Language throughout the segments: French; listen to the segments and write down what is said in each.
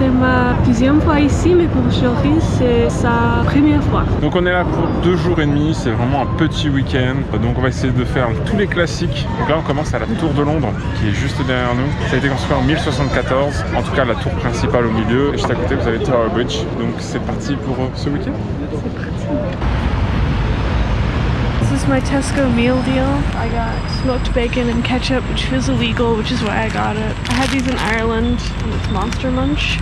C'est ma deuxième fois ici, mais pour Jory, c'est sa première fois. Donc on est là pour 2 jours et demi, c'est vraiment un petit week-end. Donc on va essayer de faire tous les classiques. Donc là on commence à la Tour de Londres, qui est juste derrière nous. Ça a été construit en 1074, en tout cas la tour principale au milieu. Et juste à côté vous avez Tower Bridge. Donc c'est parti pour ce week-end. C'est parti. This is my Tesco meal deal. I got smoked bacon and ketchup, which feels illegal, which is why I got it. I had these in Ireland, and it's Monster Munch.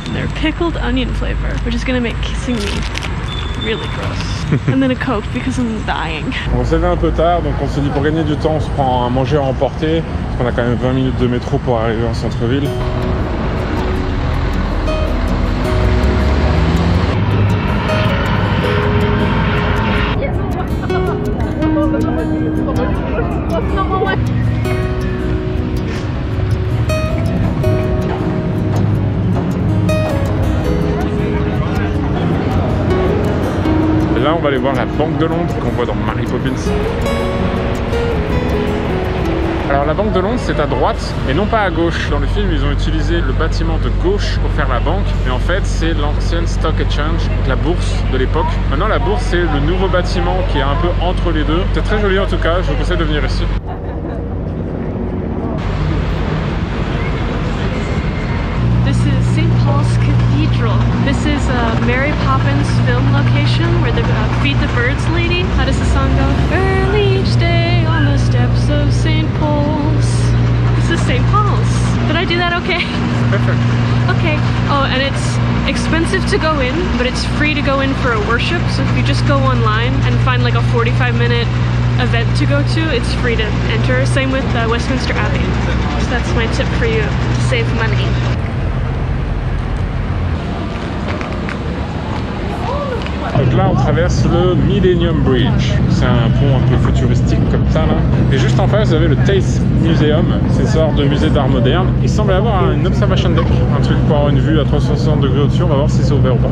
And they're pickled onion flavor, which is gonna make kissing me really gross. And then a Coke because I'm dying. On s'est levé un peu tard, donc on s'est dit pour gagner du temps, on se prend à manger à emporter. Parce qu'on a quand même 20 minutes de métro pour arriver en centre-ville. Là, on va aller voir la Banque de Londres qu'on voit dans Mary Poppins. Alors la Banque de Londres, c'est à droite et non pas à gauche. Dans le film, ils ont utilisé le bâtiment de gauche pour faire la banque, mais en fait, c'est l'ancienne Stock Exchange, donc la bourse de l'époque. Maintenant, la bourse, c'est le nouveau bâtiment qui est un peu entre les deux. C'est très joli en tout cas, je vous conseille de venir ici. Cathedral. This is a Mary Poppins film location where the Feed the Birds lady. How does the song go? Early each day on the steps of St. Paul's. This is St. Paul's. Did I do that okay? Perfect. Okay. Oh, and it's expensive to go in, but it's free to go in for a worship. So if you just go online and find like a 45-minute event to go to, it's free to enter. Same with Westminster Abbey. So that's my tip for you to save money. Donc là on traverse le Millennium Bridge, c'est un pont un peu futuristique comme ça là. Et juste en face vous avez le Tate Museum, c'est une sorte de musée d'art moderne. Il semble y avoir une observation deck, un truc pour avoir une vue à 360 degrés au-dessus, on va voir si c'est ouvert ou pas.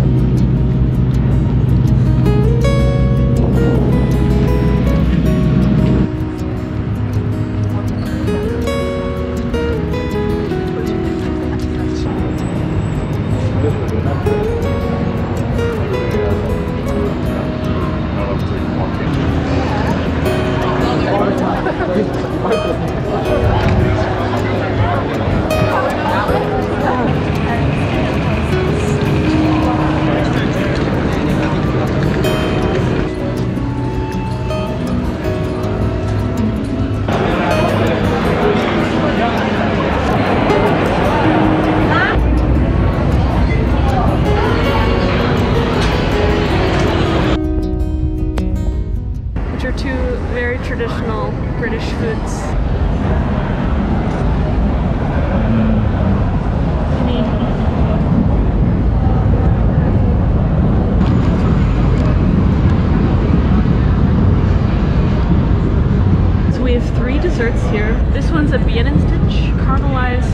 Traditional British foods. So we have 3 desserts here. This one's a Bienenstitch, caramelized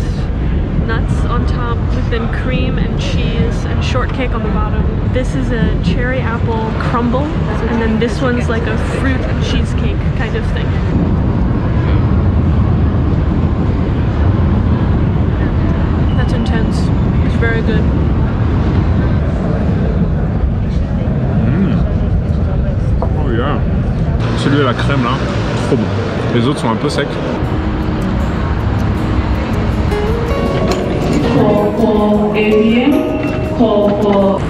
nuts on top with then cream and cheese and shortcake on the bottom. This is a cherry apple crumble, and then this one's like a fruit cheesecake kind of thing. That's intense. It's very good. Oh yeah. Celui à la crème là, trop bon. Les autres sont un peu secs. Call for AVM, call for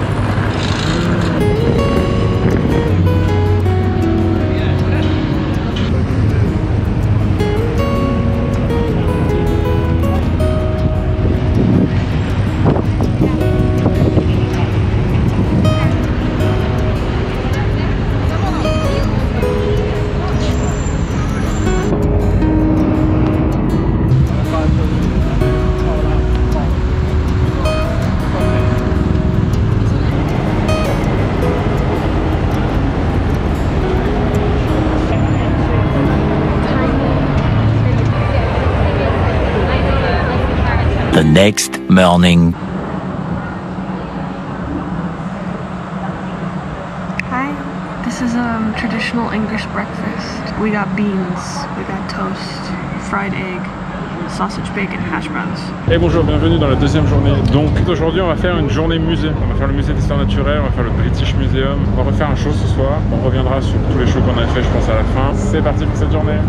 The next morning. Hi, this is traditional English breakfast. We got beans, we got toast, fried egg, sausage, bacon, hash browns. Et bonjour, bienvenue dans la deuxième journée. Donc aujourd'hui on va faire une journée musée. On va faire le musée d'histoire naturelle, on va faire le British Museum. On va refaire un show ce soir. On reviendra sur tous les shows qu'on a fait, je pense, à la fin. C'est parti pour cette journée.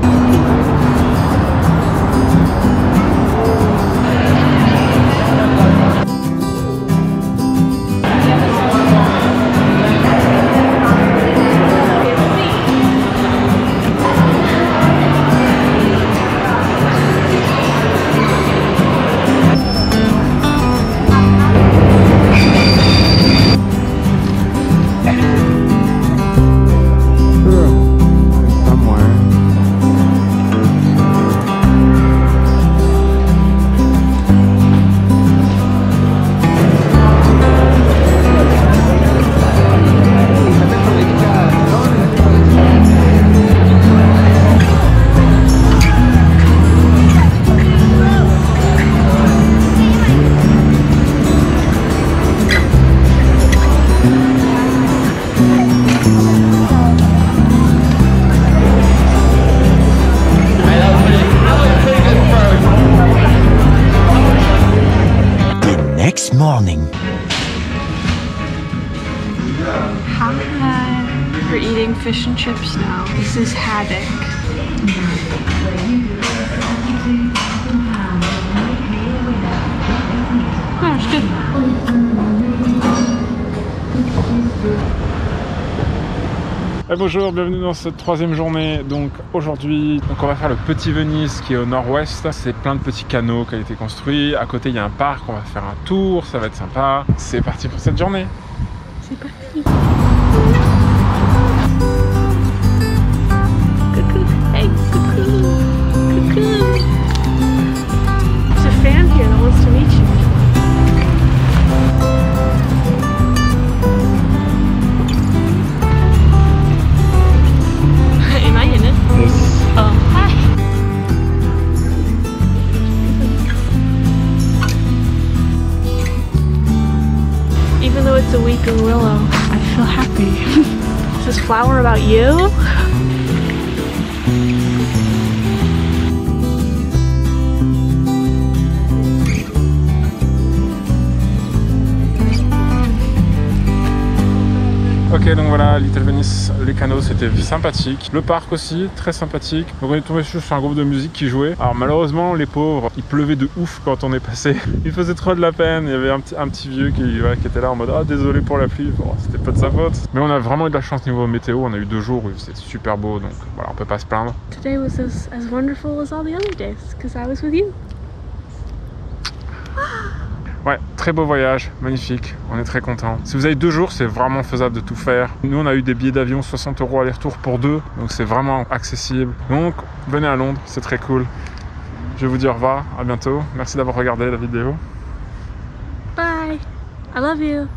Morning. Hi. We're eating fish and chips now. This is haddock. Oh, it's good. Bonjour, bienvenue dans cette troisième journée. Donc aujourd'hui, on va faire le Petit Venise qui est au nord-ouest. C'est plein de petits canaux qui ont été construits. À côté, il y a un parc. On va faire un tour. Ça va être sympa. C'est parti pour cette journée. C'est parti. Coucou. Hey, coucou. Coucou. There's a fan here that wants to meet you. Oh, hi. Even though it's a weeping willow, I feel happy. Is this flower about you? Ok, donc voilà, Little Venice, les canaux c'était sympathique. Le parc aussi, très sympathique. Donc on est tombé sur un groupe de musique qui jouait. Alors malheureusement, les pauvres, il pleuvait de ouf quand on est passé. Il faisait trop de la peine. Il y avait un petit vieux qui était là en mode « Ah, désolé pour la pluie. » Bon, c'était pas de sa faute. Mais on a vraiment eu de la chance niveau météo. On a eu 2 jours où c'était super beau. Donc voilà, on peut pas se plaindre. Today was as wonderful as all the other days, because I was with you. Ouais, très beau voyage, magnifique, on est très contents. Si vous avez 2 jours, c'est vraiment faisable de tout faire. Nous, on a eu des billets d'avion 60 € aller-retour pour 2, donc c'est vraiment accessible. Donc, venez à Londres, c'est très cool. Je vais vous dire au revoir, à bientôt. Merci d'avoir regardé la vidéo. Bye, I love you.